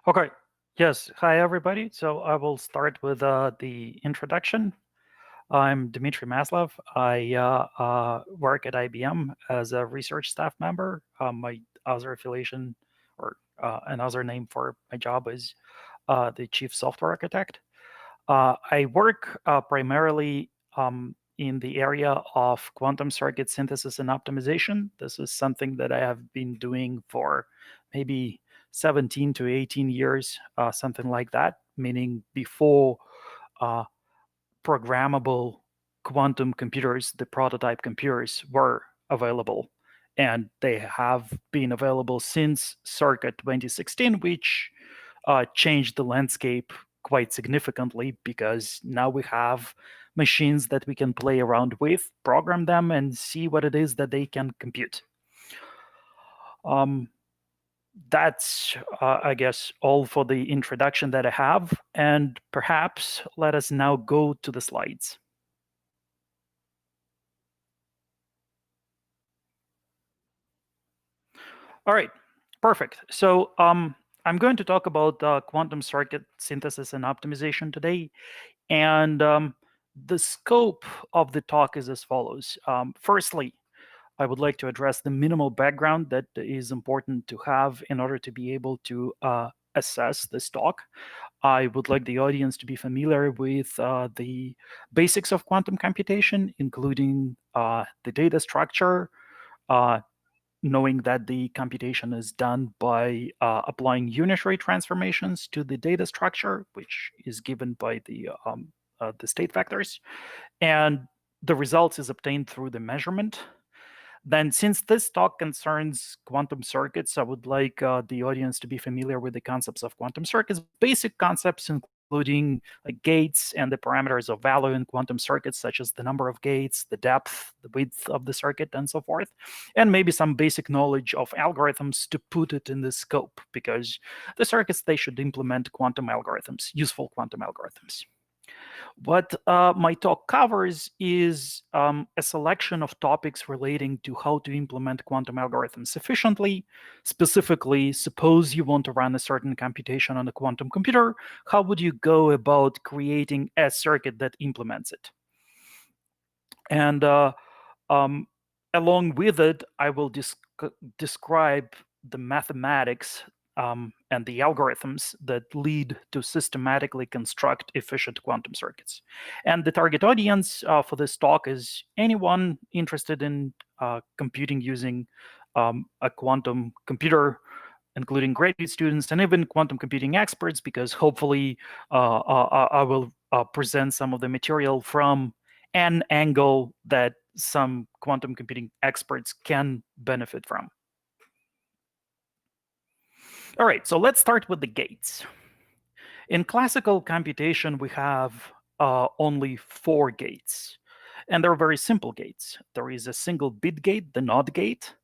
Okay. Yes. Hi, everybody. So I will start with the introduction. I'm Dmitri Maslov. I work at IBM as a research staff member. My other affiliation or another name for my job is the chief software architect. I work primarily in the area of quantum circuit synthesis and optimization. This is something that I have been doing for maybe 17 to 18 years, something like that, meaning before uh, programmable quantum computers, the prototype computers, were available. And they have been available since circa 2016, which changed the landscape quite significantly because now we have machines that we can play around with, program them, and see what it is that they can compute. That's, I guess, all for the introduction that I have. And perhaps let us now go to the slides. All right, perfect. So I'm going to talk about quantum circuit synthesis and optimization today. And the scope of the talk is as follows. Firstly, I would like to address the minimal background that is important to have in order to be able to assess this talk. I would like the audience to be familiar with the basics of quantum computation, including the data structure, knowing that the computation is done by applying unitary transformations to the data structure, which is given by the state vectors, and the results is obtained through the measurement. Then, since this talk concerns quantum circuits, I would like the audience to be familiar with the concepts of quantum circuits, basic concepts including like gates and the parameters of value in quantum circuits, such as the number of gates, the depth, the width of the circuit, and so forth, and maybe some basic knowledge of algorithms to put it in the scope, because the circuits, they should implement quantum algorithms, useful quantum algorithms. What my talk covers is a selection of topics relating to how to implement quantum algorithms efficiently. Specifically, suppose you want to run a certain computation on a quantum computer, how would you go about creating a circuit that implements it? And along with it, I will describe the mathematics and the algorithms that lead to systematically construct efficient quantum circuits. And the target audience for this talk is anyone interested in computing using a quantum computer, including graduate students and even quantum computing experts, because hopefully I will present some of the material from an angle that some quantum computing experts can benefit from. All right, so let's start with the gates. In classical computation, we have only 4 gates, and they're very simple gates. There is a single bit gate, the NOT gate.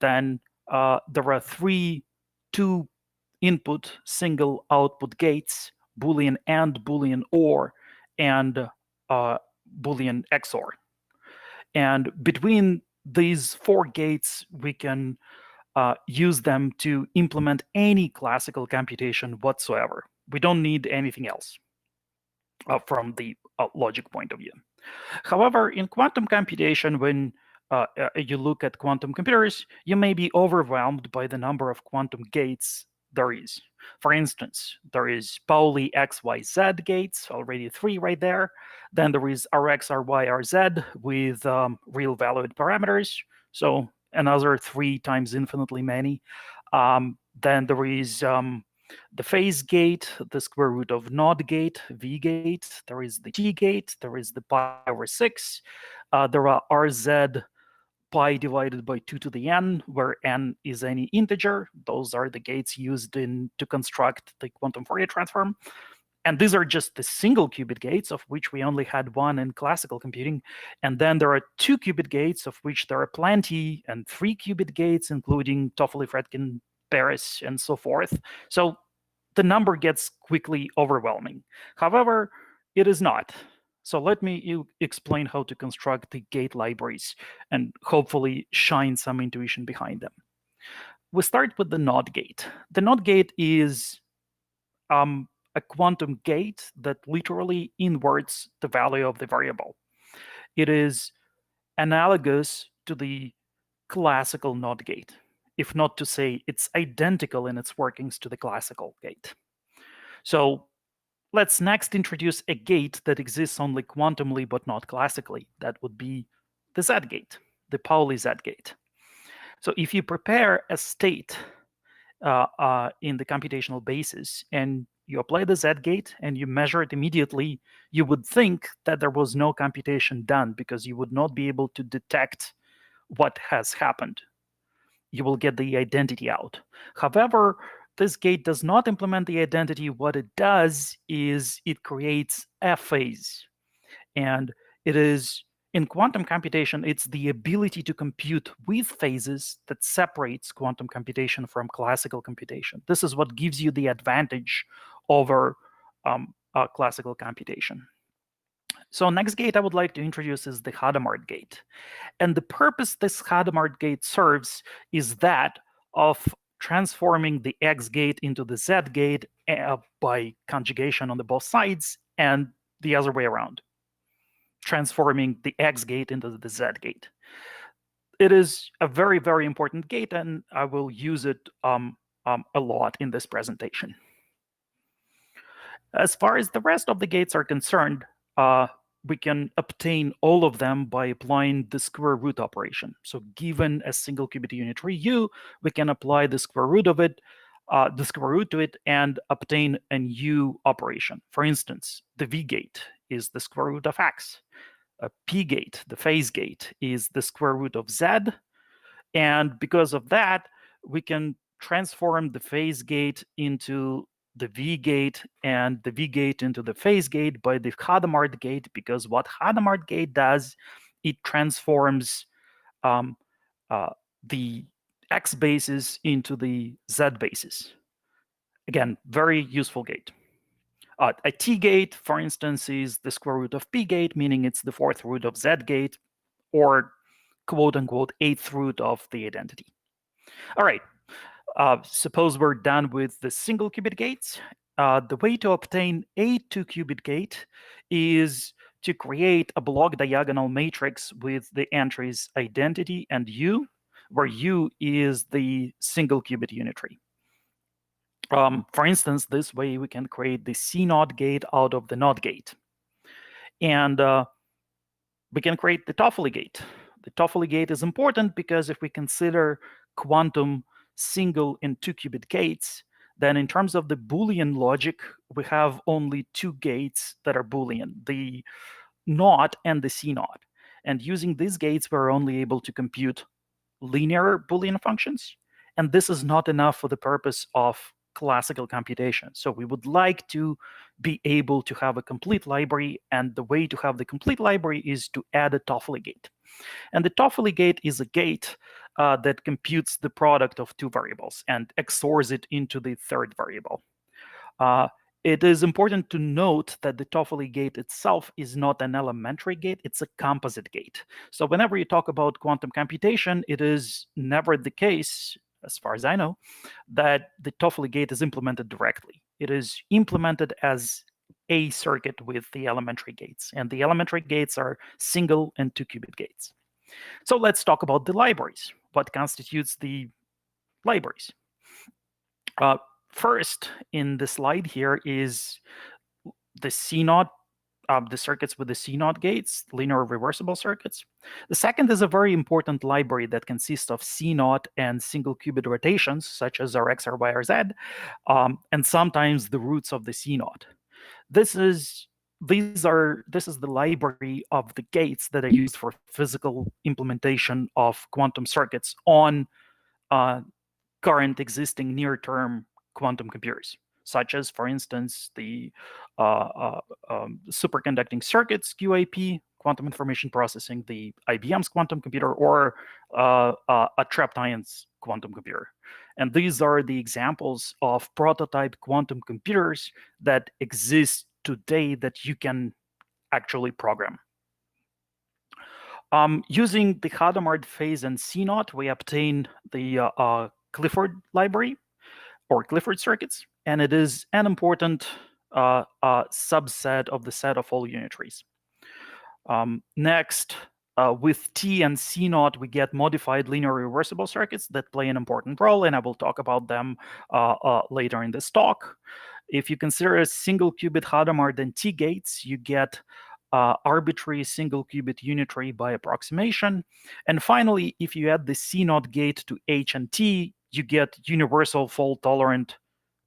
Then there are 3 2-input single output gates, Boolean AND, Boolean OR, and Boolean XOR. And between these 4 gates, we can use them to implement any classical computation whatsoever. We don't need anything else from the logic point of view. However, in quantum computation, when you look at quantum computers, you may be overwhelmed by the number of quantum gates there is. For instance, there is Pauli XYZ gates, already 3 right there. Then there is RX, RY, RZ with real valued parameters. So another 3 times infinitely many. Then there is the phase gate, the square root of NOT gate, V gate. There is the T gate. There is the pi over 6. There are RZ pi divided by 2 to the n, where n is any integer. Those are the gates used to construct the quantum Fourier transform. And these are just the single qubit gates, of which we only had 1 in classical computing. And then there are 2 qubit gates, of which there are plenty, and 3 qubit gates, including toefl, Fredkin, Paris, and so forth. So the number gets quickly overwhelming. However, it is not. So let me explain how to construct the gate libraries and hopefully shine some intuition behind them. We start with the NOT gate. The NOT gate is a quantum gate that literally inverts the value of the variable. It is analogous to the classical NOT gate, if not to say it's identical in its workings to the classical gate. So let's next introduce a gate that exists only quantumly but not classically. That would be the Z gate, the Pauli Z gate. So if you prepare a state in the computational basis and you apply the Z gate and you measure it immediately, you would think that there was no computation done because you would not be able to detect what has happened. You will get the identity out. However, this gate does not implement the identity. What it does is it creates a phase. And it is, in quantum computation, it's the ability to compute with phases that separates quantum computation from classical computation. This is what gives you the advantage over classical computation. So next gate I would like to introduce is the Hadamard gate. And the purpose this Hadamard gate serves is that of transforming the X gate into the Z gate by conjugation on the both sides, and the other way around, transforming the X gate into the Z gate. It is a very, very important gate, and I will use it a lot in this presentation. As far as the rest of the gates are concerned, we can obtain all of them by applying the square root operation. So given a single qubit unitary U, we can apply the square root of it, to it, and obtain a new operation. For instance, the V gate is the square root of X. A P gate, the phase gate, is the square root of Z. And because of that, we can transform the phase gate into the V gate and the V gate into the phase gate by the Hadamard gate, because what Hadamard gate does, it transforms the X basis into the Z basis. Again, very useful gate. A T gate, for instance, is the square root of P gate, meaning it's the fourth root of Z gate, or quote unquote eighth root of the identity. All right. Suppose we're done with the single qubit gates. The way to obtain a 2-qubit gate is to create a block diagonal matrix with the entries identity and U, where U is the single qubit unitary. For instance, this way we can create the C0 gate out of the NOT gate. And we can create the toefl gate. The toefl gate is important because if we consider quantum single and 2-qubit gates, then in terms of the Boolean logic, we have only 2 gates that are Boolean, the NOT and the C0. And using these gates, we're only able to compute linear Boolean functions. And this is not enough for the purpose of classical computation. So we would like to be able to have a complete library, and the way to have the complete library is to add a toefl gate. And the toefl gate is a gate that computes the product of 2 variables and XORs it into the third variable. It is important to note that the toefl gate itself is not an elementary gate, it's a composite gate. So whenever you talk about quantum computation, it is never the case, as far as I know, that the toefl gate is implemented directly. It is implemented as a circuit with the elementary gates, and the elementary gates are single and 2-qubit gates. So let's talk about the libraries. What constitutes the libraries? First, in the slide here is the C0, the circuits with the C0 gates, linear reversible circuits. The second is a very important library that consists of C0 and single qubit rotations, such as Rx, Ry, or Z, and sometimes the roots of the C0. This is the library of the gates that are used for physical implementation of quantum circuits on current existing near-term quantum computers, such as, for instance, the superconducting circuits, QIP, quantum information processing, the IBM's quantum computer, or a trapped ions quantum computer. And these are the examples of prototype quantum computers that exist today that you can actually program. Using the Hadamard phase and C0, we obtain the Clifford library, or Clifford circuits. and it is an important subset of the set of all unitaries. Next, with T and C naught, we get modified linear reversible circuits that play an important role, and I will talk about them later in this talk. If you consider a single qubit Hadamard and T gates, you get arbitrary single qubit unitary by approximation. And finally, if you add the C naught gate to H and T, you get universal fault-tolerant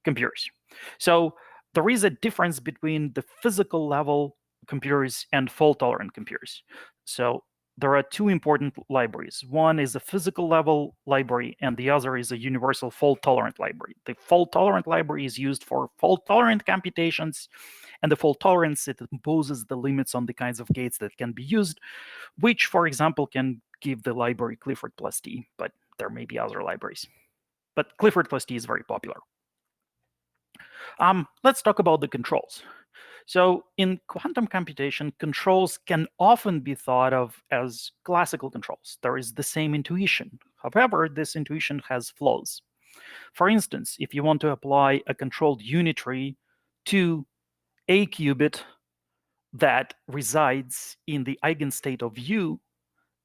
computers. So there is a difference between the physical level computers and fault-tolerant computers. So there are two important libraries. One is a physical level library, and the other is a universal fault-tolerant library. The fault-tolerant library is used for fault-tolerant computations, and the fault tolerance, it imposes the limits on the kinds of gates that can be used, which, for example, can give the library Clifford plus T, but there may be other libraries. But Clifford plus T is very popular. Let's talk about the controls. So in quantum computation, controls can often be thought of as classical controls. There is the same intuition. However, this intuition has flaws. For instance, if you want to apply a controlled unitary to a qubit that resides in the eigenstate of U,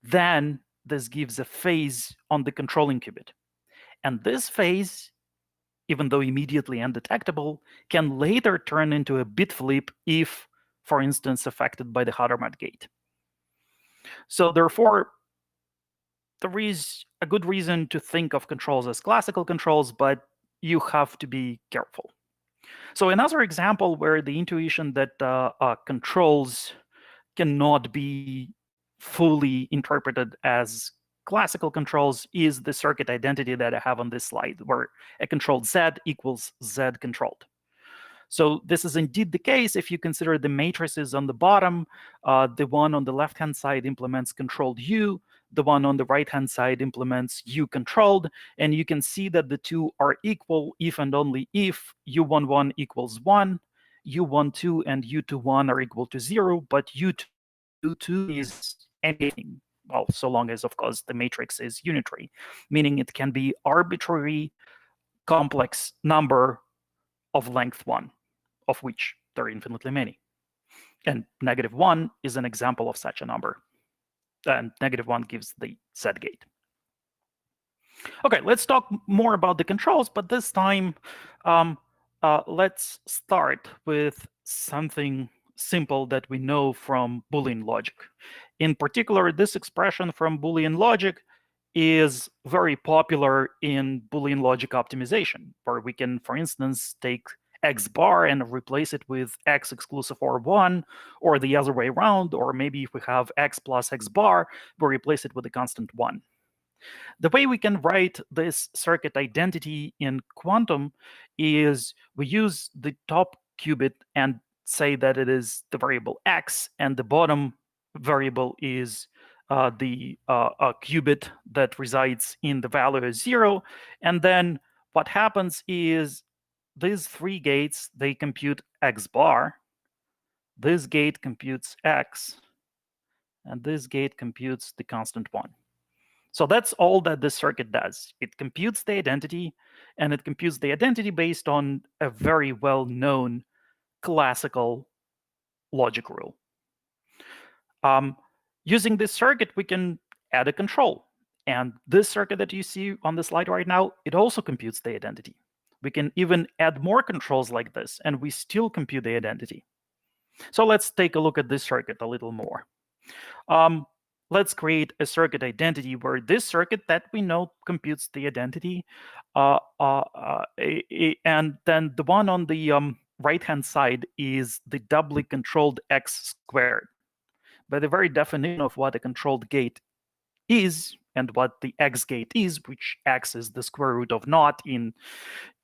then this gives a phase on the controlling qubit. And this phase, even though immediately undetectable, can later turn into a bit flip if, for instance, affected by the Hadamard gate. So therefore, there is a good reason to think of controls as classical controls, but you have to be careful. So another example where the intuition that controls cannot be fully interpreted as classical controls is the circuit identity that I have on this slide, where a controlled Z equals Z controlled. So this is indeed the case if you consider the matrices on the bottom. The one on the left-hand side implements controlled U. The one on the right-hand side implements U controlled. And you can see that the two are equal if and only if U11 equals 1, U12 and U21 are equal to 0, but U22 is anything. Well, so long as, of course, the matrix is unitary, meaning it can be arbitrary complex number of length 1, of which there are infinitely many. And -1 is an example of such a number. And -1 gives the Z gate. Okay, let's talk more about the controls, but this time let's start with something simple that we know from Boolean logic. In particular, this expression from Boolean logic is very popular in Boolean logic optimization, where we can, for instance, take x bar and replace it with x exclusive or 1, or the other way around, or maybe if we have x plus x bar, we replace it with a constant 1. The way we can write this circuit identity in quantum is we use the top qubit and say that it is the variable x, and the bottom variable is the qubit that resides in the value of 0. And then what happens is these three gates, they compute x bar. This gate computes x, and this gate computes the constant 1. So that's all that this circuit does. It computes the identity, and it computes the identity based on a very well-known classical logic rule. Using this circuit, we can add a control. And this circuit that you see on the slide right now, it also computes the identity. We can even add more controls like this, and we still compute the identity. So let's take a look at this circuit a little more. Let's create a circuit identity where this circuit that we know computes the identity, and then the one on the right-hand side is the doubly controlled x squared. By the very definition of what a controlled gate is and what the x gate is, which x is the square root of naught in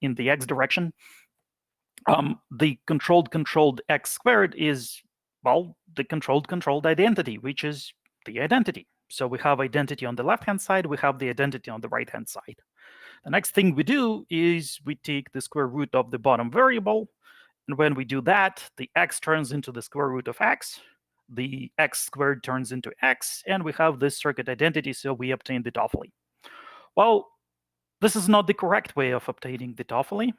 the x direction, the controlled x squared is, well, the controlled identity, which is the identity. So we have identity on the left-hand side, we have the identity on the right-hand side. The next thing we do is we take the square root of the bottom variable, and when we do that, the x turns into the square root of x, the x squared turns into x, and we have this circuit identity, so we obtain the toefl. Well, this is not the correct way of obtaining the toefl.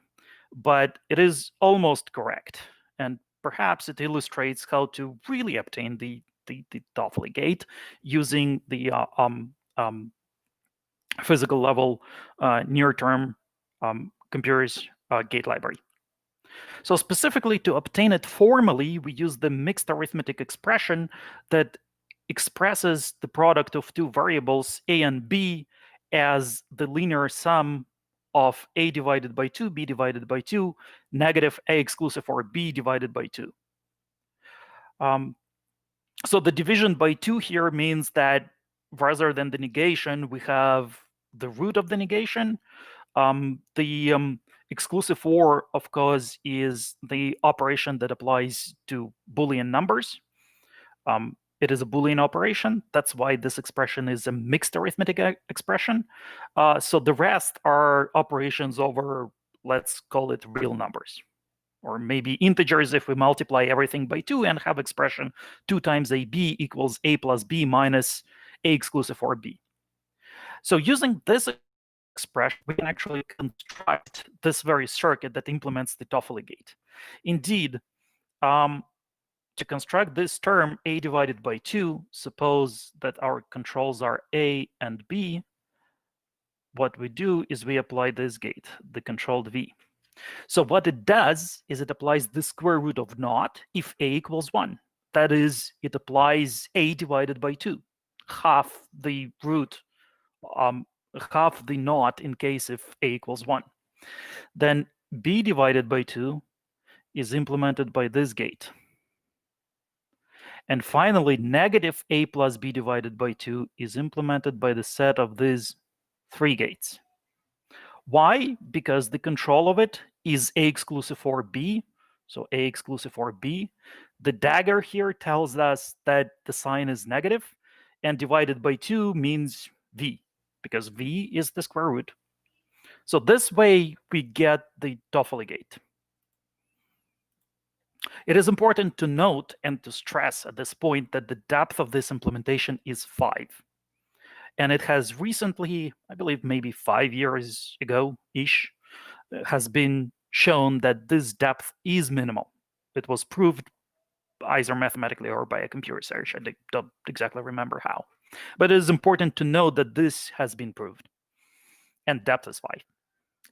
but it is almost correct. And perhaps it illustrates how to really obtain the toefl gate using the physical level near-term computers gate library. So specifically to obtain it formally, we use the mixed arithmetic expression that expresses the product of two variables, a and b, as the linear sum of a divided by 2, b divided by 2, negative a exclusive or b divided by 2. So the division by 2 here means that rather than the negation, we have the root of the negation. The exclusive or, of course, is the operation that applies to Boolean numbers. It is a Boolean operation. That's why this expression is a mixed arithmetic expression. So the rest are operations over, let's call it real numbers, or maybe integers if we multiply everything by 2 and have expression 2 times ab equals a plus b minus a exclusive or b. So using this expression, we can actually construct this very circuit that implements the toefl gate. Indeed, to construct this term, a divided by 2, suppose that our controls are a and b, what we do is we apply this gate, the controlled v. So what it does is it applies the square root of naught if a equals 1. That is, it applies a divided by 2, half the root, half the naught in case if a equals 1. Then b divided by 2 is implemented by this gate. And finally, negative a plus b divided by 2 is implemented by the set of these 3 gates. Why? Because the control of it is a exclusive or b, so a exclusive or b. The dagger here tells us that the sign is negative, and divided by 2 means v, because v is the square root. So this way we get the toefl gate. It is important to note and to stress at this point that the depth of this implementation is 5. And it has recently, I believe maybe 5 years ago-ish, has been shown that this depth is minimal. It was proved either mathematically or by a computer search. I don't exactly remember how. But it is important to note that this has been proved. And depth is 5.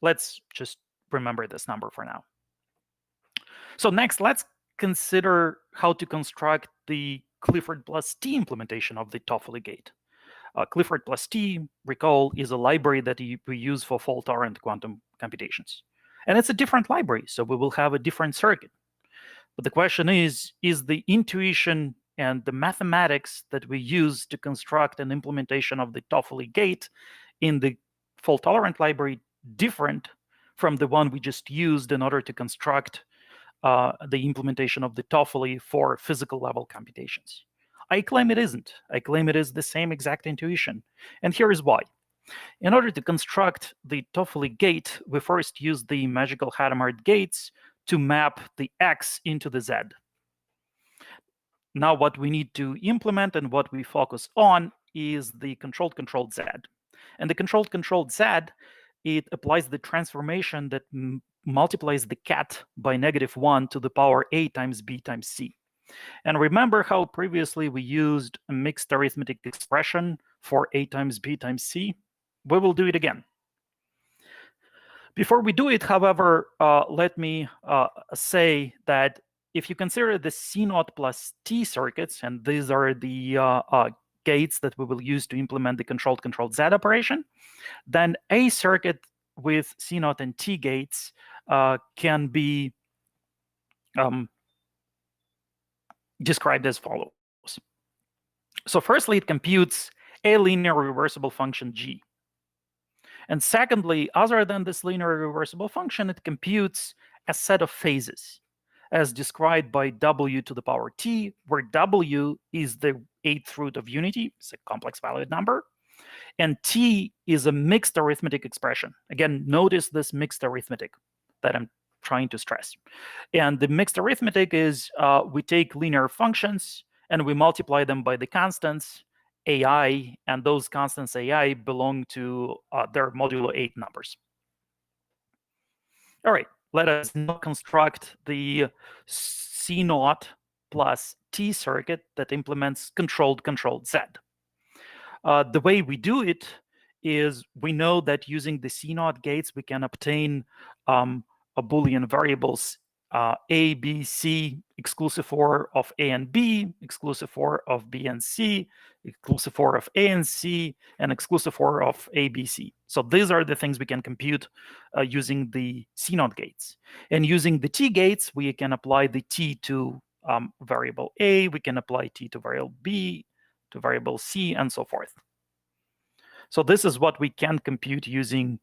Let's just remember this number for now. So next, let's consider how to construct the Clifford plus T implementation of the toefl gate. Clifford plus T, recall, is a library that we use for fault-tolerant quantum computations. And it's a different library, so we will have a different circuit. But the question is the intuition and the mathematics that we use to construct an implementation of the toefl gate in the fault-tolerant library different from the one we just used in order to construct the implementation of the toefl for physical level computations? I claim it isn't. I claim it is the same exact intuition. And here is why. In order to construct the toefl gate, we first use the magical Hadamard gates to map the x into the z. Now what we need to implement and what we focus on is the controlled z. And the controlled z, it applies the transformation that multiplies the cat by -1 to the power a times b times c. And remember how previously we used a mixed arithmetic expression for a times b times c? We will do it again. Before we do it, however, let me say that if you consider the C0 plus T circuits, and these are the gates that we will use to implement the controlled Z operation, then a circuit with C0 and T gates can be described as follows. So firstly, it computes a linear reversible function g. And secondly, other than this linear reversible function, it computes a set of phases as described by w to the power t, where w is the 8th root of unity, it's a complex valued number, and t is a mixed arithmetic expression. Again, notice this mixed arithmetic that I'm trying to stress. And the mixed arithmetic is we take linear functions and we multiply them by the constants ai, and those constants ai belong to their modulo 8 numbers. All right, let us now construct the C0 plus T circuit that implements controlled Z. The way we do it is we know that using the C0 gates, we can obtain a Boolean variables A, B, C, exclusive for of A and B, exclusive for of B and C, exclusive for of A and C, and exclusive for of A, B, C. So these are the things we can compute using the C0 gates. And using the T gates, we can apply the T to variable A, we can apply T to variable B, to variable C, and so forth. So this is what we can compute using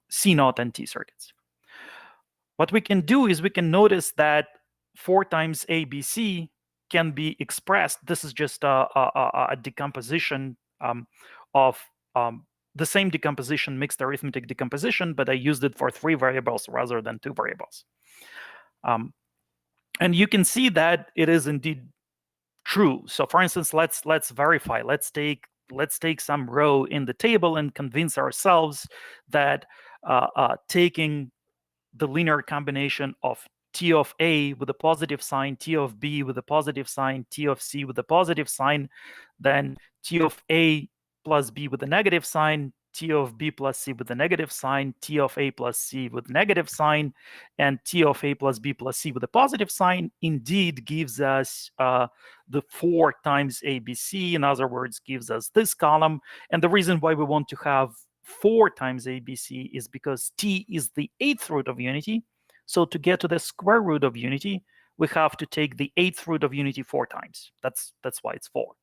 C0 and T circuits. What we can do is we can notice that 4 times ABC can be expressed. This is just a decomposition of the same decomposition, mixed arithmetic decomposition, but I used it for 3 variables rather than 2 variables. And you can see that it is indeed true. So for instance, let's verify. Let's take some row in the table and convince ourselves that taking the linear combination of T of A with a positive sign, T of B with a positive sign, T of C with a positive sign, then T of A plus B with a negative sign, T of B plus C with a negative sign, T of A plus C with negative sign, and T of A plus B plus C with a positive sign indeed gives us the 4 times ABC, in other words, gives us this column. And the reason why we want to have 4 times ABC is because T is the 8th root of unity. So to get to the square root of unity, we have to take the 8th root of unity 4 times. That's why it's 4.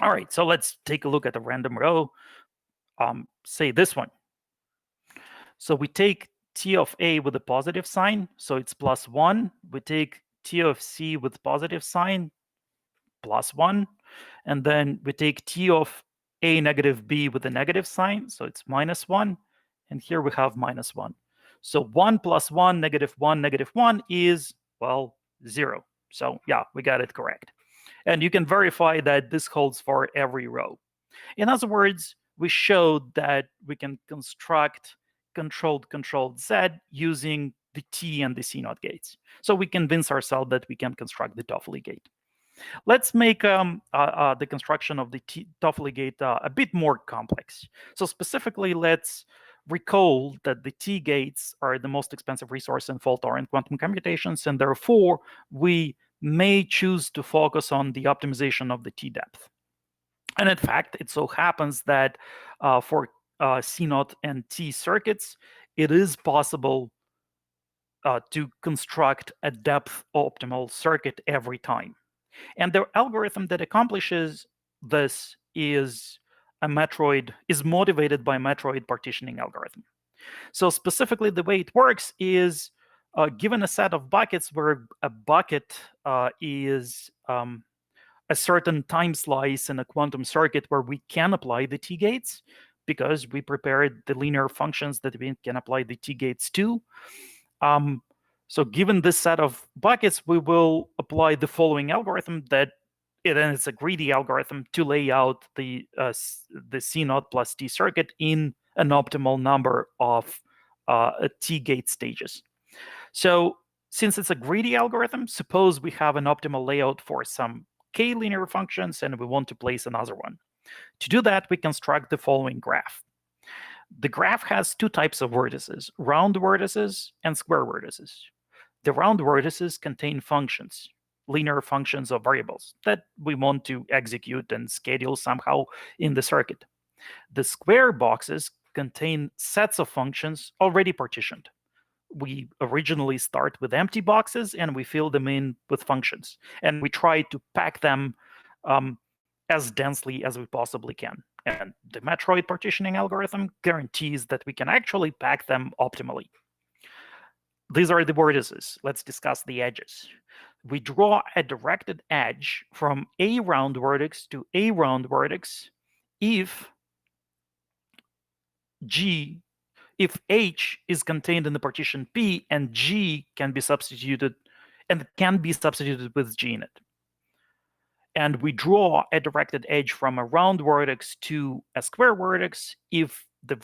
All right, so let's take a look at a random row. Say this one. So we take T of A with a positive sign, so it's +1. We take T of C with positive sign, +1. And then we take T of A negative B with a negative sign, so it's -1. And here we have -1. So 1 + 1, -1 is, well, 0. So yeah, we got it correct. And you can verify that this holds for every row. In other words, we showed that we can construct controlled Z using the T and the C0 gates. So we convince ourselves that we can construct the toefl gate. Let's make the construction of the toefl gate a bit more complex. So specifically, let's recall that the T gates are the most expensive resource in fault-tolerant quantum computations, and therefore we may choose to focus on the optimization of the T depth. And in fact, it so happens that for C0 and T circuits, it is possible to construct a depth optimal circuit every time. And the algorithm that accomplishes this is motivated by Metroid partitioning algorithm. So specifically, the way it works is given a set of buckets where a bucket is a certain time slice in a quantum circuit where we can apply the T gates because we prepared the linear functions that we can apply the T gates to. So given this set of buckets, we will apply the following algorithm then it's a greedy algorithm to lay out the C0 plus T circuit in an optimal number of T gate stages. So since it's a greedy algorithm, suppose we have an optimal layout for some K linear functions and we want to place another one. To do that, we construct the following graph. The graph has 2 types of vertices, round vertices and square vertices. The round vertices contain functions, linear functions of variables that we want to execute and schedule somehow in the circuit. The square boxes contain sets of functions already partitioned. We originally start with empty boxes and we fill them in with functions. And we try to pack them as densely as we possibly can. And the Metroid partitioning algorithm guarantees that we can actually pack them optimally. These are the vertices. Let's discuss the edges. We draw a directed edge from a round vertex to a round vertex if H is contained in the partition P and G can be substituted with G in it. And we draw a directed edge from a round vertex to a square vertex if the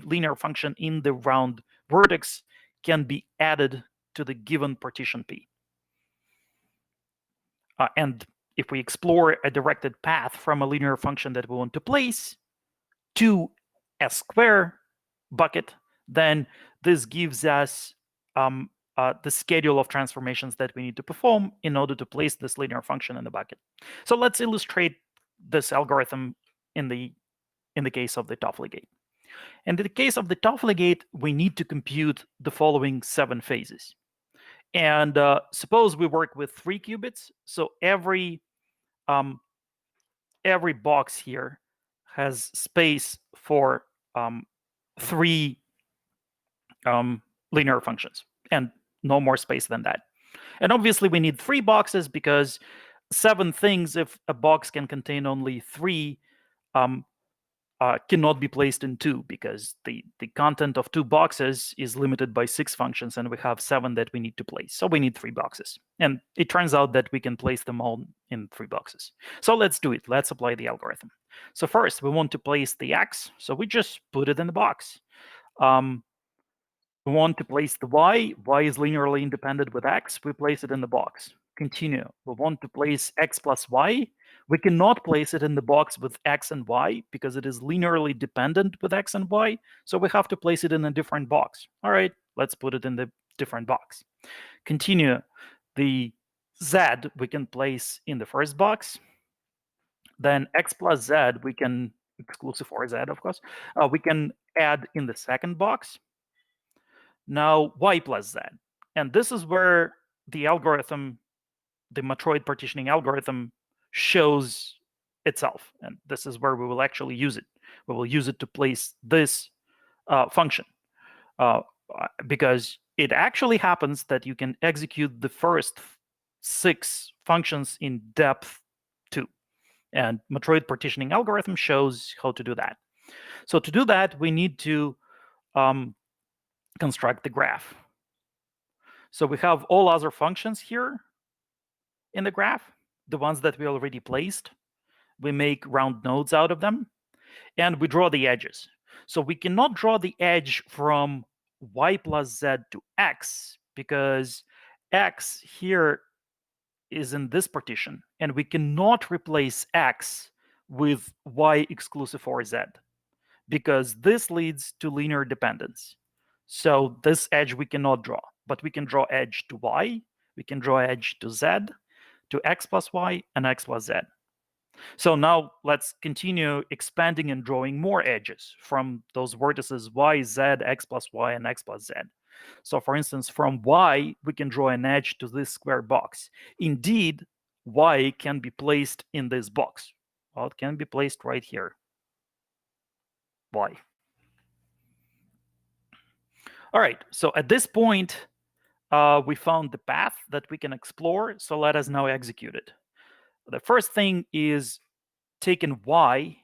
linear function in the round vertex can be added to the given partition P. And if we explore a directed path from a linear function that we want to place to a square bucket, then this gives us the schedule of transformations that we need to perform in order to place this linear function in the bucket. So let's illustrate this algorithm in the case of the toefl gate. In the case of the toefl gate, we need to compute the following 7 phases. And suppose we work with 3 qubits, so every box here has space for 3 linear functions, and no more space than that. And obviously, we need 3 boxes because 7 things, if a box can contain only 3, cannot be placed in 2, because the content of 2 boxes is limited by 6 functions, and we have 7 that we need to place. So we need 3 boxes. And it turns out that we can place them all in 3 boxes. So let's do it. Let's apply the algorithm. So first, we want to place the x, so we just put it in the box. We want to place the y. Y is linearly independent with x. We place it in the box. Continue. We want to place x plus y. We cannot place it in the box with x and y because it is linearly dependent with x and y. So we have to place it in a different box. All right, let's put it in the different box. Continue. The z we can place in the first box. Then x plus z we can, exclusive for z, of course, we can add in the second box. Now y plus z. And this is where the algorithm, the Matroid partitioning algorithm, shows itself. And this is where we will actually use it. We will use it to place this function. Because it actually happens that you can execute the first 6 functions in depth 2. And Matroid partitioning algorithm shows how to do that. So to do that, we need to construct the graph. So we have all other functions here in the graph, the ones that we already placed. We make round nodes out of them, and we draw the edges. So we cannot draw the edge from y plus z to x because x here is in this partition, and we cannot replace x with y exclusive for z because this leads to linear dependence. So this edge we cannot draw, but we can draw edge to y, we can draw edge to z, to x plus y, and x plus z. So now let's continue expanding and drawing more edges from those vertices y, z, x plus y, and x plus z. So for instance, from y, we can draw an edge to this square box. Indeed, y can be placed in this box. Well, it can be placed right here. Y. All right, so at this point, we found the path that we can explore, so let us now execute it. The first thing is taking y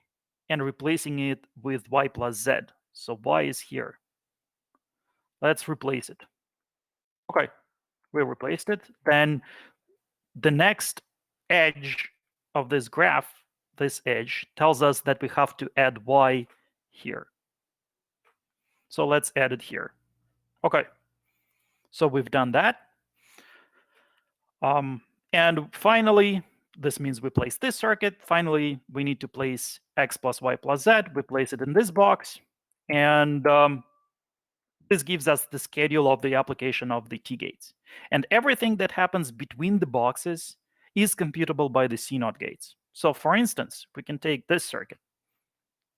and replacing it with y plus z. So y is here. Let's replace it. Okay, we replaced it. Then the next edge of this graph, this edge, tells us that we have to add y here. So let's add it here. Okay, so we've done that. And finally, this means we place this circuit. Finally, we need to place x plus y plus z. We place it in this box. And this gives us the schedule of the application of the T-gates. And everything that happens between the boxes is computable by the C0 gates. So for instance, we can take this circuit.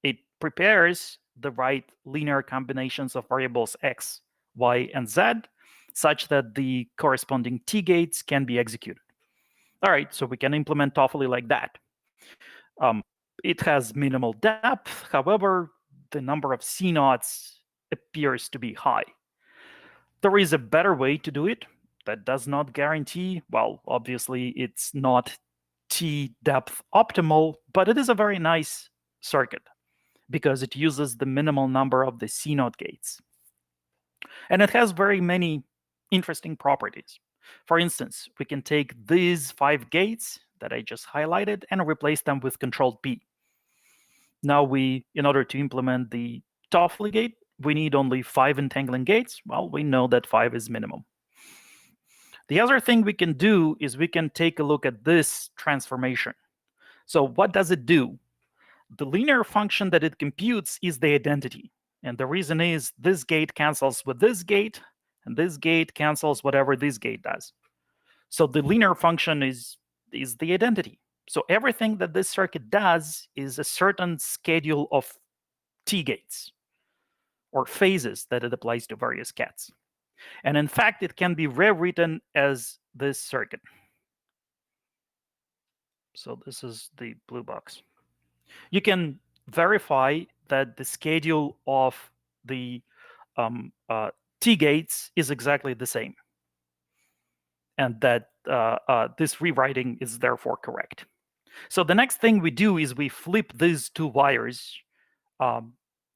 It prepares the right linear combinations of variables x, y, and z such that the corresponding T-gates can be executed. All right, so we can implement toefl like that. It has minimal depth. However, the number of C0s appears to be high. There is a better way to do it that does not guarantee, well, obviously it's not T depth optimal, but it is a very nice circuit because it uses the minimal number of the C0 gates. And it has very many interesting properties. For instance, we can take these 5 gates that I just highlighted and replace them with controlled P. Now in order to implement the toefl gate, we need only 5 entangling gates. Well, we know that 5 is minimum. The other thing we can do is we can take a look at this transformation. So what does it do? The linear function that it computes is the identity. And the reason is this gate cancels with this gate, and this gate cancels whatever this gate does. So the linear function is the identity. So everything that this circuit does is a certain schedule of T gates or phases that it applies to various cats. And in fact, it can be rewritten as this circuit. So this is the blue box. You can verify that the schedule of the T gates is exactly the same, and that this rewriting is therefore correct. So the next thing we do is we flip these two wires,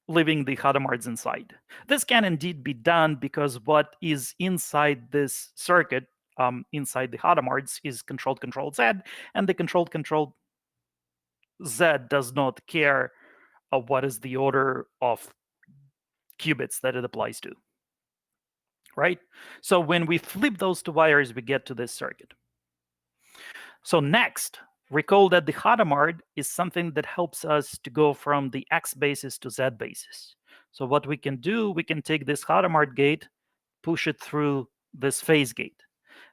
leaving the Hadamards inside. This can indeed be done because what is inside this circuit, inside the Hadamards, is controlled Z, and the controlled Z does not care what is the order of qubits that it applies to, right? So when we flip those two wires, we get to this circuit. So next, recall that the Hadamard is something that helps us to go from the X basis to Z basis. So what we can do, we can take this Hadamard gate, push it through this phase gate.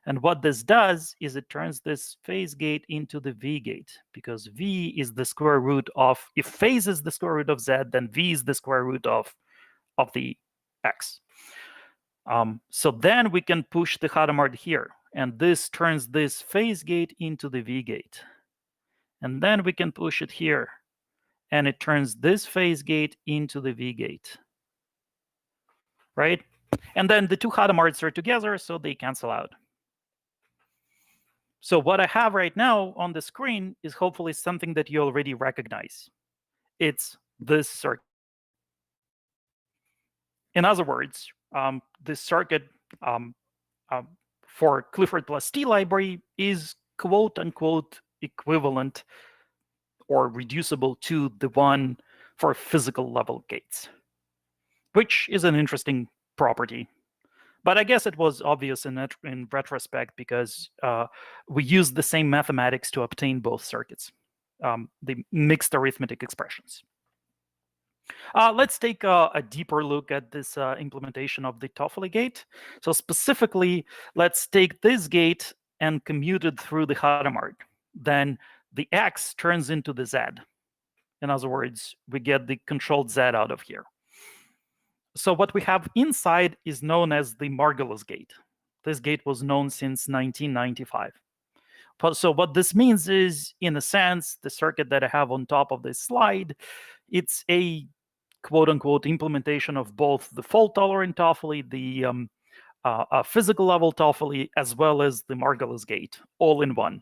And what this does is it turns this phase gate into the V gate, because V is the square root of, if phase is the square root of Z, then V is the square root of the X. So then we can push the Hadamard here, and this turns this phase gate into the V gate. And then we can push it here, and it turns this phase gate into the V gate, right? And then the two Hadamards are together, so they cancel out. So what I have right now on the screen is hopefully something that you already recognize. It's this circuit. In other words, this circuit for Clifford plus T library is quote unquote equivalent or reducible to the one for physical level gates, which is an interesting property. But I guess it was obvious in retrospect because we used the same mathematics to obtain both circuits, the mixed arithmetic expressions. Let's take a deeper look at this implementation of the toefl gate. So specifically, let's take this gate and commute it through the Hadamard. Then the X turns into the Z. In other words, we get the controlled Z out of here. So what we have inside is known as the Margulis gate. This gate was known since 1995. So what this means is, in a sense, the circuit that I have on top of this slide, it's a quote-unquote implementation of both the fault-tolerant toefl, the physical level toefl, as well as the Margulis gate, all in one.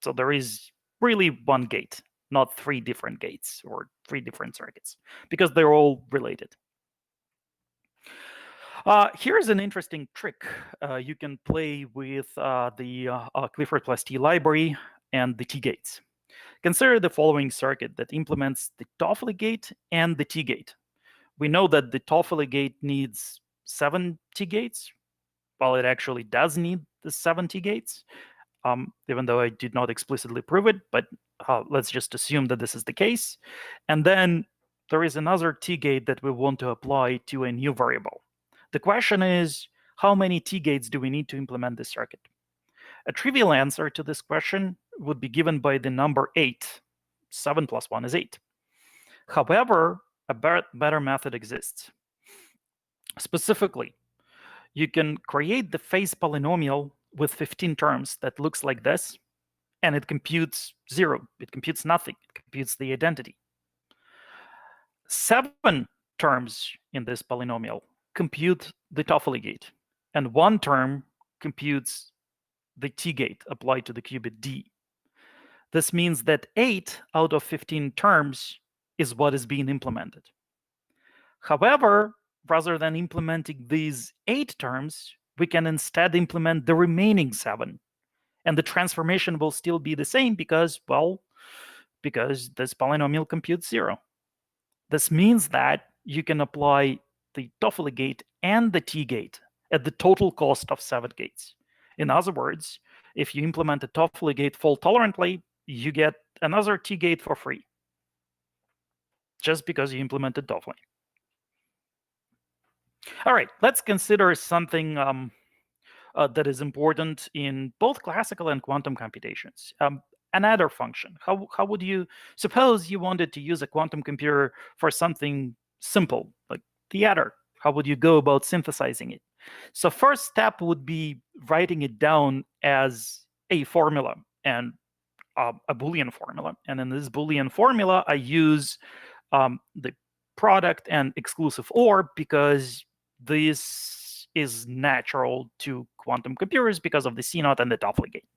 So there is really one gate, not 3 different gates or 3 different circuits, because they're all related. Here's an interesting trick you can play with the Clifford plus T library and the T gates. Consider the following circuit that implements the toefl gate and the T gate. We know that the toefl gate needs 7 T gates. Well, it actually does need the 7 T gates, even though I did not explicitly prove it, but let's just assume that this is the case. And then there is another T gate that we want to apply to a new variable. The question is, how many T gates do we need to implement this circuit? A trivial answer to this question would be given by the number 8. 7 plus 1 is 8. However, a better method exists. Specifically, you can create the phase polynomial with 15 terms that looks like this, and it computes 0. It computes nothing. It computes the identity. 7 terms in this polynomial compute the toefl gate, and 1 term computes the T gate applied to the qubit D. This means that 8 out of 15 terms is what is being implemented. However, rather than implementing these 8 terms, we can instead implement the remaining 7. And the transformation will still be the same because, well, because this polynomial computes 0. This means that you can apply the toefl gate and the T gate at the total cost of 7 gates. In other words, if you implement a toefl gate fault tolerantly, you get another T gate for free, just because you implemented toefl. All right, let's consider something that is important in both classical and quantum computations. An adder function. How would you suppose you wanted to use a quantum computer for something simple like the adder? How would you go about synthesizing it? So first step would be writing it down as a formula and a Boolean formula. And in this Boolean formula, I use the product and exclusive OR because this is natural to quantum computers because of the C0 and the toefl gate.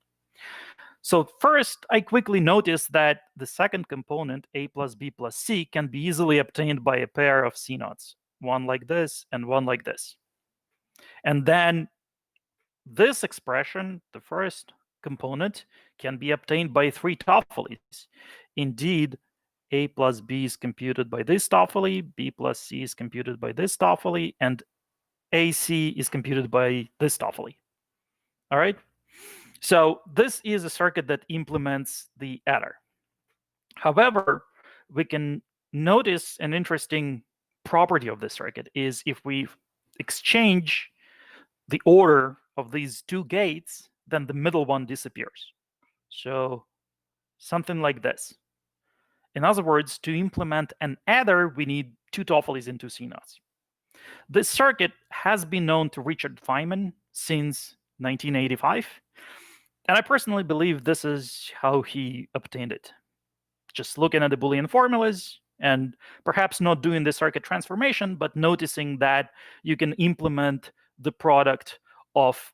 So first, I quickly noticed that the second component, a plus b plus c, can be easily obtained by a pair of C0s, one like this and one like this. And then this expression, the first component, can be obtained by 3 toefls. Indeed, a plus b is computed by this toefl, b plus c is computed by this toefl, and ac is computed by this toefl. All right? So this is a circuit that implements the adder. However, we can notice an interesting property of this circuit is if we exchange the order of these 2 gates, then the middle one disappears. So something like this. In other words, to implement an adder, we need 2 toefls and 2 C0s. This circuit has been known to Richard Feynman since 1985. And I personally believe this is how he obtained it. Just looking at the Boolean formulas and perhaps not doing the circuit transformation, but noticing that you can implement the product of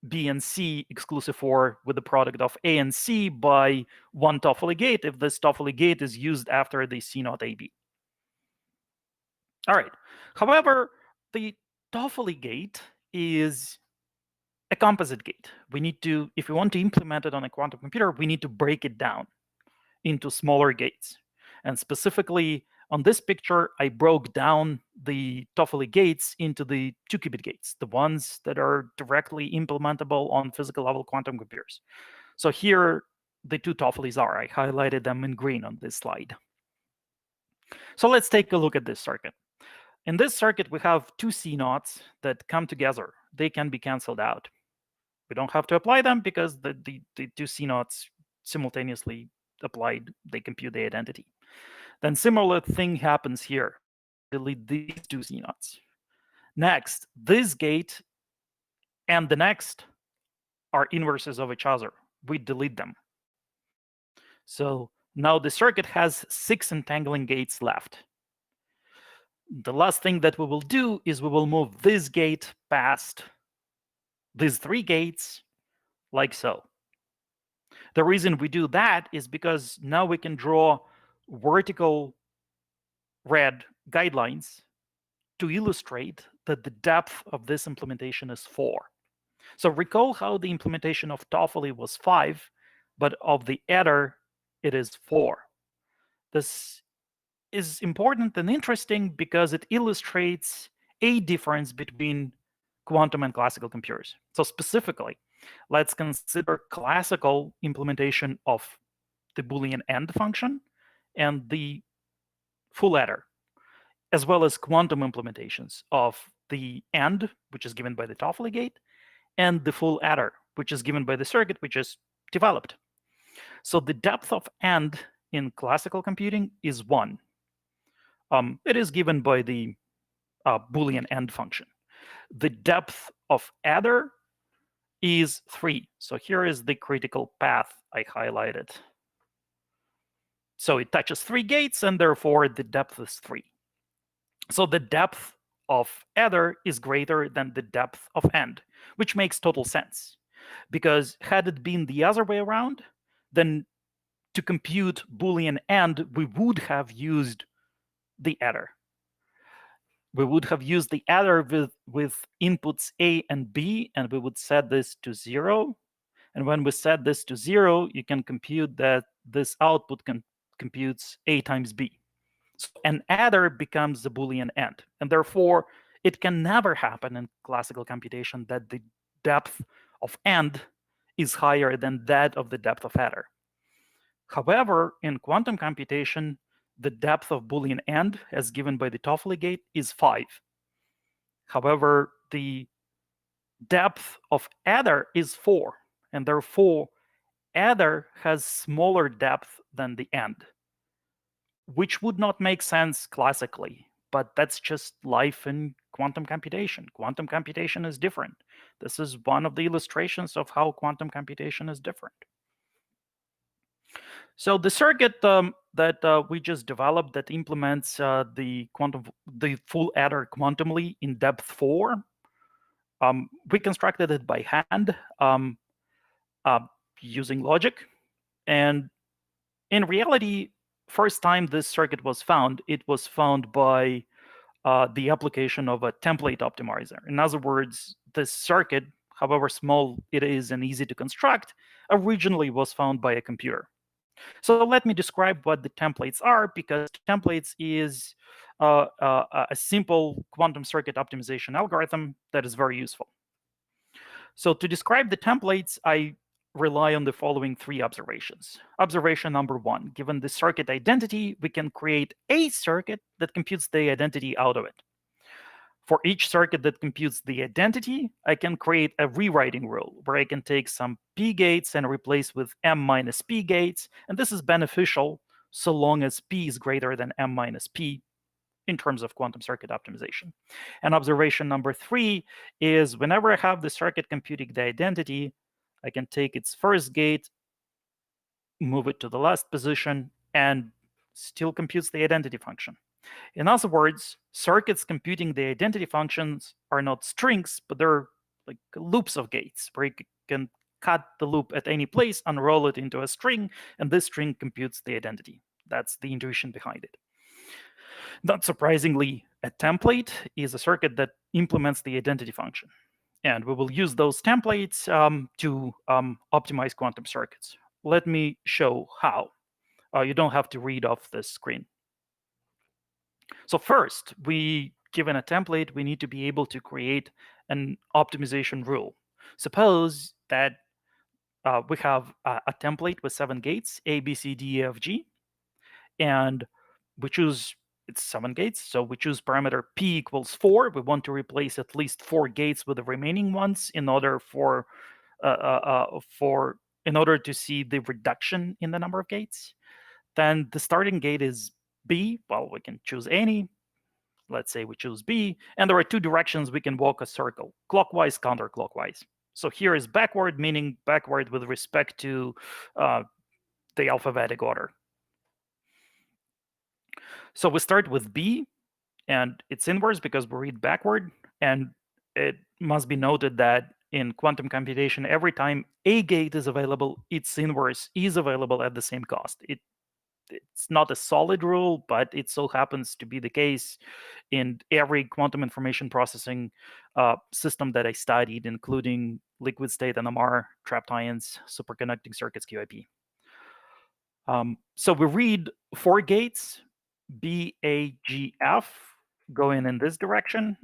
B and C exclusive OR with the product of A and C by 1 toefl gate if this toefl gate is used after the C0 AB. All right. However, the toefl gate is a composite gate. We need to, if we want to implement it on a quantum computer, we need to break it down into smaller gates. And specifically on this picture, I broke down the toefl gates into the 2-qubit gates, the ones that are directly implementable on physical level quantum computers. So here, the 2 toefls are. I highlighted them in green on this slide. So let's take a look at this circuit. In this circuit, we have 2 C0s that come together. They can be canceled out. We don't have to apply them because the 2 C0s simultaneously applied, they compute the identity. Then similar thing happens here. Delete these 2 C0s. Next, this gate and the next are inverses of each other. We delete them. So now the circuit has 6 entangling gates left. The last thing that we will do is we will move this gate past these 3 gates like so. The reason we do that is because now we can draw vertical red guidelines to illustrate that the depth of this implementation is 4. So recall how the implementation of toefl was 5, but of the adder, it is 4. This is important and interesting because it illustrates a difference between quantum and classical computers. So specifically, let's consider classical implementation of the Boolean AND function and the full adder, as well as quantum implementations of the AND, which is given by the toefl gate, and the full adder, which is given by the circuit we just developed. So the depth of AND in classical computing is 1. It is given by the Boolean AND function. The depth of adder is 3. So here is the critical path I highlighted. So it touches 3 gates, and therefore the depth is 3. So the depth of adder is greater than the depth of AND, which makes total sense. Because had it been the other way around, then to compute Boolean AND, we would have used the adder. We would have used the adder with inputs A and B, and we would set this to 0. And when we set this to 0, you can compute that this output computes A times B. So an adder becomes the Boolean AND, and therefore it can never happen in classical computation that the depth of AND is higher than that of the depth of adder. However, in quantum computation, the depth of Boolean AND, as given by the toefl gate, is 5. However, the depth of adder is 4, and therefore adder has smaller depth than the AND, which would not make sense classically, but that's just life in quantum computation. Quantum computation is different. This is one of the illustrations of how quantum computation is different. So the circuit that we just developed that implements the full adder quantumly in depth 4, we constructed it by hand using logic. And in reality, first time this circuit was found, it was found by the application of a template optimizer. In other words, this circuit, however small it is and easy to construct, originally was found by a computer. So let me describe what the templates are, because templates is a simple quantum circuit optimization algorithm that is very useful. So to describe the templates, I rely on the following 3 observations. Observation number 1, given the circuit identity, we can create a circuit that computes the identity out of it. For each circuit that computes the identity, I can create a rewriting rule where I can take some p gates and replace with m minus p gates, and this is beneficial so long as p is greater than m minus p in terms of quantum circuit optimization. And observation number 3 is whenever I have the circuit computing the identity, I can take its first gate, move it to the last position, and still computes the identity function. In other words, circuits computing the identity functions are not strings, but they're like loops of gates where you can cut the loop at any place, unroll it into a string, and this string computes the identity. That's the intuition behind it. Not surprisingly, a template is a circuit that implements the identity function. And we will use those templates to optimize quantum circuits. Let me show how. You don't have to read off this screen. So first, given a template, we need to be able to create an optimization rule. Suppose that we have a template with 7 gates, A, B, C, D, E, F, G, and we choose, it's 7 gates, so we choose parameter p equals 4. We want to replace at least 4 gates with the remaining ones in order in order to see the reduction in the number of gates. Then the starting gate is B. Well, we can choose any. Let's say we choose B, and there are 2 directions we can walk a circle, clockwise, counterclockwise. So here is backward, meaning backward with respect to the alphabetic order. So we start with B, and it's inverse because we read backward, and it must be noted that in quantum computation, every time a gate is available, its inverse is available at the same cost. It's not a solid rule, but it so happens to be the case in every quantum information processing system that I studied, including liquid state NMR, trapped ions, superconducting circuits, QIP. So we read 4 gates, B, A, G, F, going in this direction.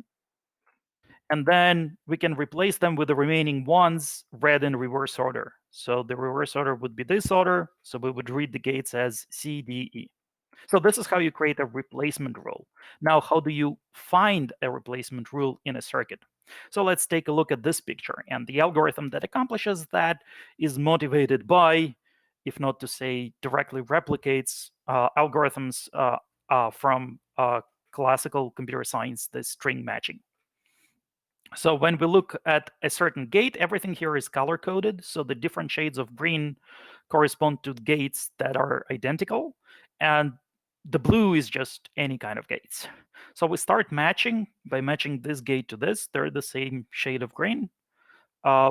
And then we can replace them with the remaining ones read in reverse order. So the reverse order would be this order. So we would read the gates as C, D, E. So this is how you create a replacement rule. Now, how do you find a replacement rule in a circuit? So let's take a look at this picture. And the algorithm that accomplishes that is motivated by, if not to say directly replicates, algorithms from classical computer science, the string matching. So when we look at a certain gate, everything here is color-coded. So the different shades of green correspond to gates that are identical. And the blue is just any kind of gates. So we start matching by matching this gate to this. They're the same shade of green.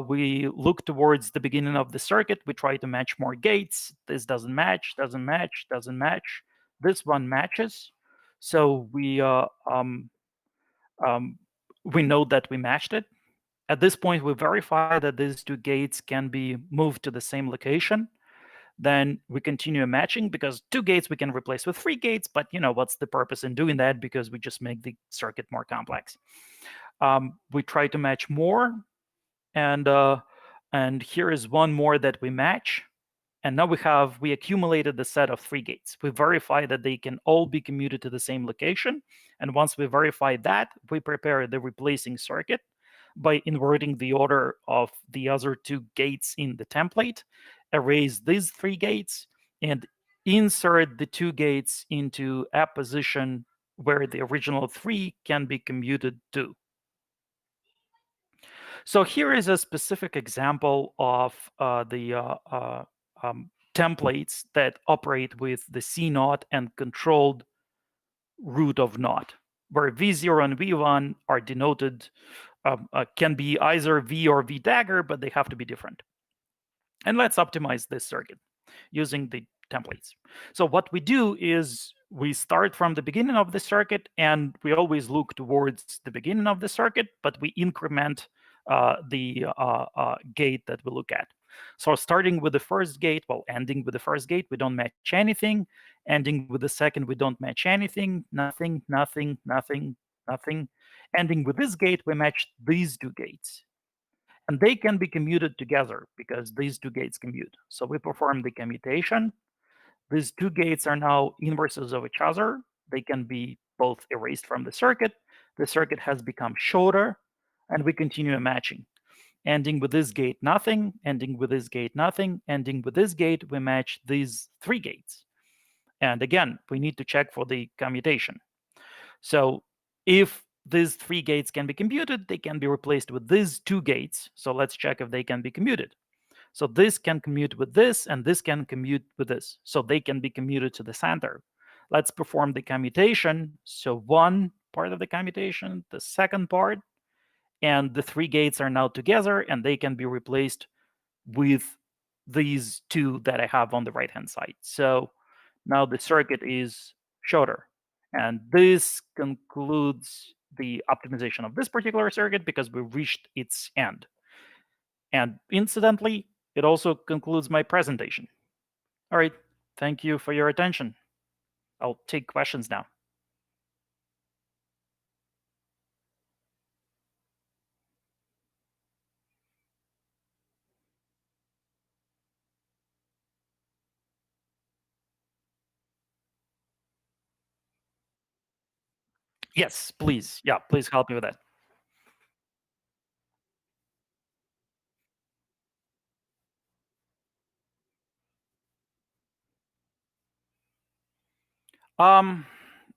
We look towards the beginning of the circuit. We try to match more gates. This doesn't match, doesn't match, doesn't match. This one matches. So we know that we matched it. At this point, we verify that these 2 gates can be moved to the same location. then we continue matching, because 2 gates we can replace with 3 gates, but what's the purpose in doing that, because we just make the circuit more complex. We try to match more, and here is one more that we match. And now we accumulated the set of 3 gates. We verify that they can all be commuted to the same location. And once we verify that, we prepare the replacing circuit by inverting the order of the other 2 gates in the template, erase these 3 gates, and insert the 2 gates into a position where the original 3 can be commuted to. So here is a specific example of the templates that operate with the C0 and controlled root of naught, where V0 and V1 are denoted, can be either V or V dagger, but they have to be different. And let's optimize this circuit using the templates. So what we do is we start from the beginning of the circuit, and we always look towards the beginning of the circuit, but we increment the gate that we look at. So starting with the first gate, well, ending with the first gate, we don't match anything. Ending with the second, we don't match anything. Nothing, nothing, nothing, nothing. Ending with this gate, we match these 2 gates. And they can be commuted together because these 2 gates commute. So we perform the commutation. These 2 gates are now inverses of each other. They can be both erased from the circuit. The circuit has become shorter, and we continue matching. Ending with this gate, nothing. Ending with this gate, nothing. Ending with this gate, we match these 3 gates. And again, we need to check for the commutation. So if these 3 gates can be commuted, they can be replaced with these 2 gates. So let's check if they can be commuted. So this can commute with this, and this can commute with this. So they can be commuted to the center. Let's perform the commutation. So one part of the commutation, the second part, and the 3 gates are now together, and they can be replaced with these 2 that I have on the right-hand side. So now the circuit is shorter. And this concludes the optimization of this particular circuit because we reached its end. And incidentally, it also concludes my presentation. All right, thank you for your attention. I'll take questions now. Yes, please. Yeah, please help me with that.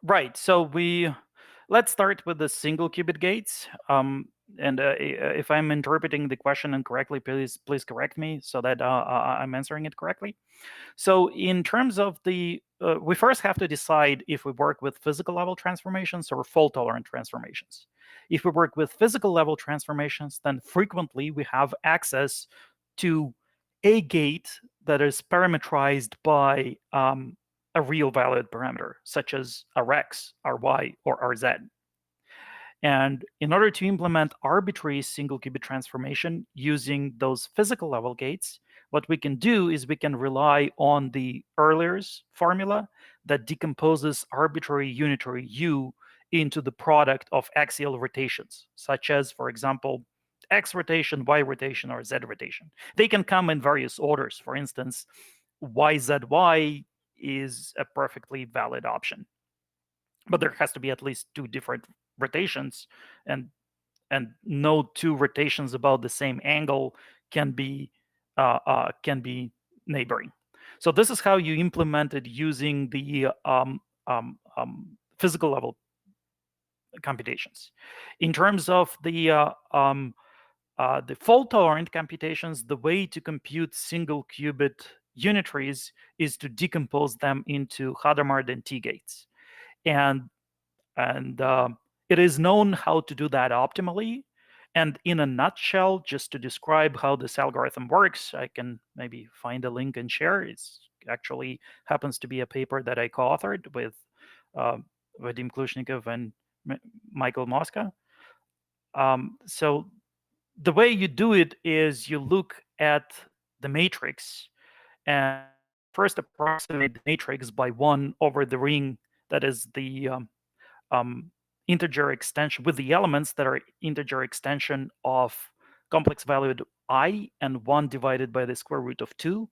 Right. So let's start with the single qubit gates. And if I'm interpreting the question incorrectly, please correct me so that I'm answering it correctly. So in terms of the, we first have to decide if we work with physical level transformations or fault tolerant transformations. If we work with physical level transformations, then frequently we have access to a gate that is parameterized by a real valid parameter, such as Rx, Ry, or Rz. And in order to implement arbitrary single qubit transformation using those physical level gates, what we can do is we can rely on the Euler's formula that decomposes arbitrary unitary U into the product of axial rotations, such as, for example, X rotation, Y rotation, or Z rotation. They can come in various orders. For instance, YZY is a perfectly valid option, but there has to be at least 2 different rotations, and no 2 rotations about the same angle can be neighboring. So this is how you implement it using the physical level computations. In terms of the fault tolerant computations, the way to compute single qubit unitaries is to decompose them into Hadamard and T gates. And it is known how to do that optimally. And in a nutshell, just to describe how this algorithm works, I can maybe find a link and share. It actually happens to be a paper that I co-authored with Vadim Klushnikov and Michael Mosca. So the way you do it is you look at the matrix, and first approximate the matrix by 1 over the ring that is the integer extension with the elements that are integer extension of complex valued I and 1 divided by the square root of 2.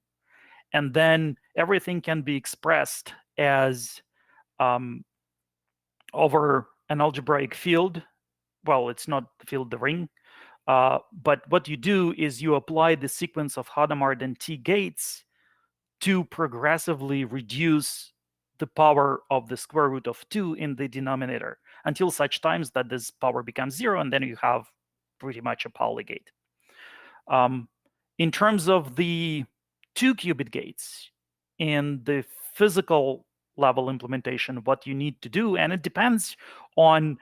And then everything can be expressed as over an algebraic field. Well, it's not the field, the ring. But what you do is you apply the sequence of Hadamard and T gates to progressively reduce the power of the square root of 2 in the denominator until such times that this power becomes 0, and then you have pretty much a Pauli gate. In terms of the 2-qubit gates in the physical level implementation, what you need to do, and it depends on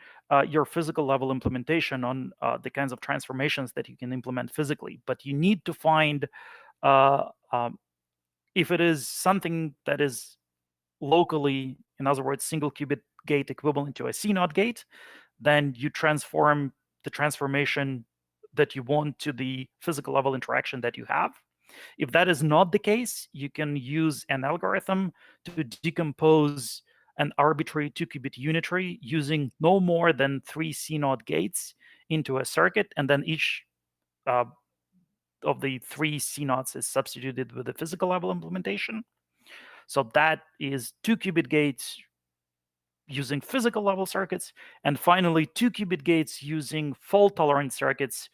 your physical level implementation, on the kinds of transformations that you can implement physically, but you need to find if it is something that is locally, in other words, single qubit gate equivalent to a CNOT gate, then you transform the transformation that you want to the physical level interaction that you have. If that is not the case, you can use an algorithm to decompose an arbitrary 2-qubit unitary using no more than 3 CNOT gates into a circuit, and then each of the 3 CNOTs is substituted with the physical level implementation. So that is 2-qubit gates using physical level circuits. And finally, 2-qubit gates using fault-tolerant circuits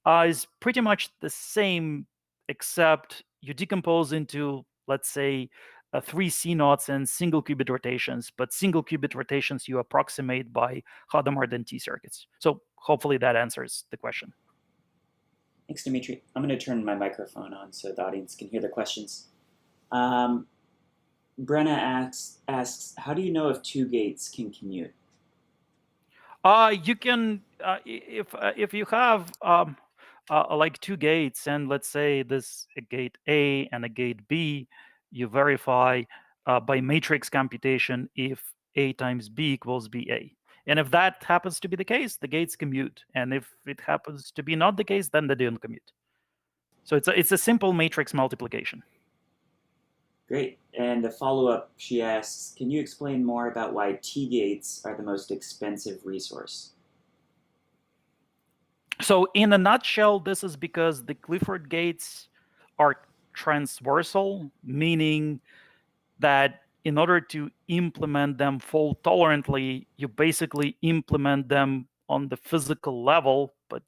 is pretty much the same, except you decompose into, let's say, 3 CNOTs and single qubit rotations, but single qubit rotations you approximate by Hadamard and T circuits. So hopefully that answers the question. Thanks, Dmitri. I'm going to turn my microphone on so the audience can hear the questions. Brenna asks, how do you know if 2 gates can commute? You can, if you have like 2 gates, and let's say this a gate A and a gate B, you verify by matrix computation if A times B equals BA. And if that happens to be the case, the gates commute. And if it happens to be not the case, then they don't commute. So it's a simple matrix multiplication. Great. And a follow-up, she asks, can you explain more about why T-gates are the most expensive resource? So in a nutshell, this is because the Clifford gates are transversal, meaning that in order to implement them fault tolerantly, you basically implement them on the physical level, but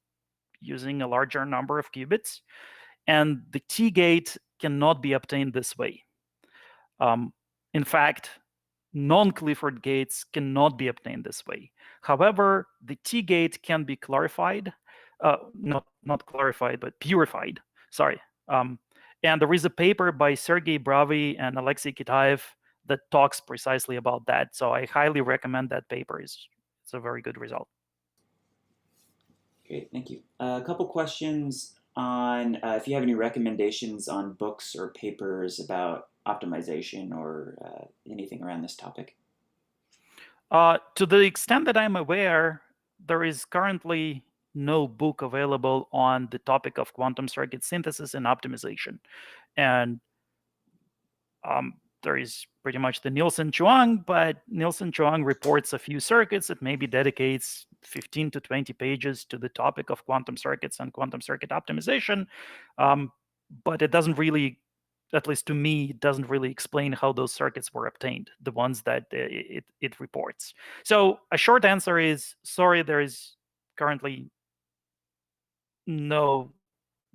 using a larger number of qubits. And the T gate cannot be obtained this way. In fact, non-Clifford gates cannot be obtained this way. However, the T gate can be clarified, not clarified, but purified. Sorry. And there is a paper by Sergei Bravy and Alexei Kitaev that talks precisely about that. So I highly recommend that paper. It's a very good result. Great, thank you. A couple questions on if you have any recommendations on books or papers about optimization or anything around this topic. To the extent that I'm aware, there is currently no book available on the topic of quantum circuit synthesis and optimization. And there is pretty much the Nielsen-Chuang, but Nielsen-Chuang reports a few circuits. It maybe dedicates 15 to 20 pages to the topic of quantum circuits and quantum circuit optimization. But it doesn't really, at least to me, it doesn't really explain how those circuits were obtained, the ones that it reports. So a short answer is, sorry, there is currently no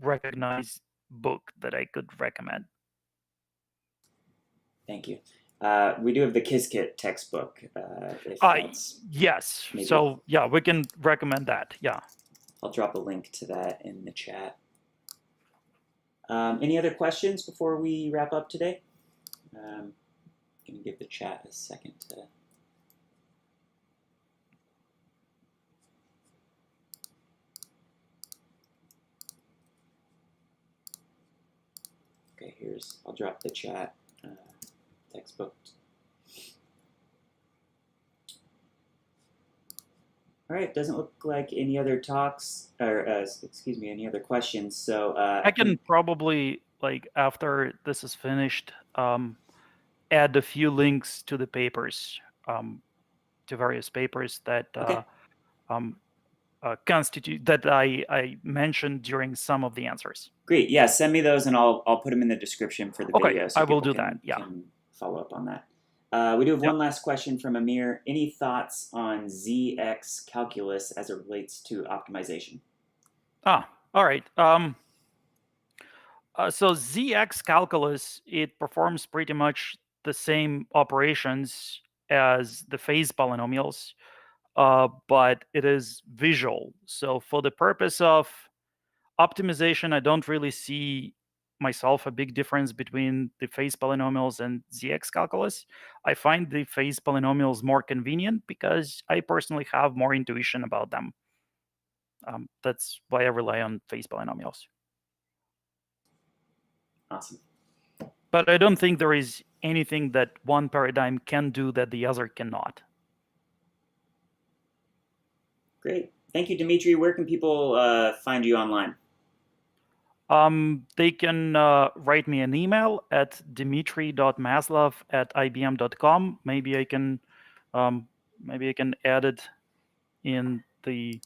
recognized book that I could recommend. Thank you. We do have the Qiskit textbook. Yes. So yeah, we can recommend that. Yeah. I'll drop a link to that in the chat. Any other questions before we wrap up today? I'm going to give the chat a second to... Okay, I'll drop the chat textbook. All right, doesn't look like any other talks, or any other questions. So I can probably, like, after this is finished, add a few links to the papers, to various papers that Okay. constitute that I mentioned during some of the answers. Great. Yeah, send me those, and I'll put them in the description for the Okay, video so I will people do that. Yeah. can follow up on that. We do have Yep. one last question from Amir. Any thoughts on ZX calculus as it relates to optimization? All right. So ZX calculus, it performs pretty much the same operations as the phase polynomials, but it is visual. So for the purpose of optimization, I don't really see myself a big difference between the phase polynomials and ZX calculus. I find the phase polynomials more convenient because I personally have more intuition about them. That's why I rely on phase polynomials. Awesome. But I don't think there is anything that one paradigm can do that the other cannot. Great. Thank you, Dmitri. Where can people find you online? They can write me an email at dmitri.maslov@ibm.com. Maybe I can add it in the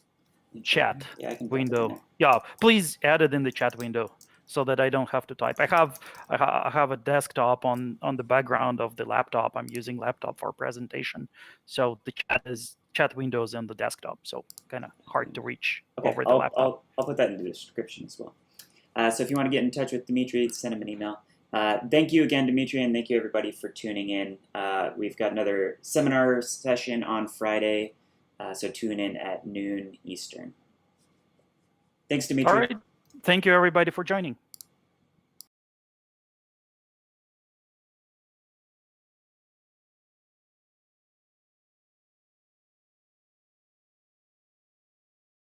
chat Yeah, I can window. Yeah, please add it in the chat window so that I don't have to type. I have a desktop on the background of the laptop. I'm using laptop for presentation, so the chat windows in the desktop, so kind of hard to reach over the laptop. I'll put that in the description as well. So if you want to get in touch with Dmitri, send him an email. Thank you again, Dmitri, and thank you everybody for tuning in. We've got another seminar session on Friday, so tune in at noon Eastern. Thanks, Dmitri. All right. Thank you, everybody, for joining.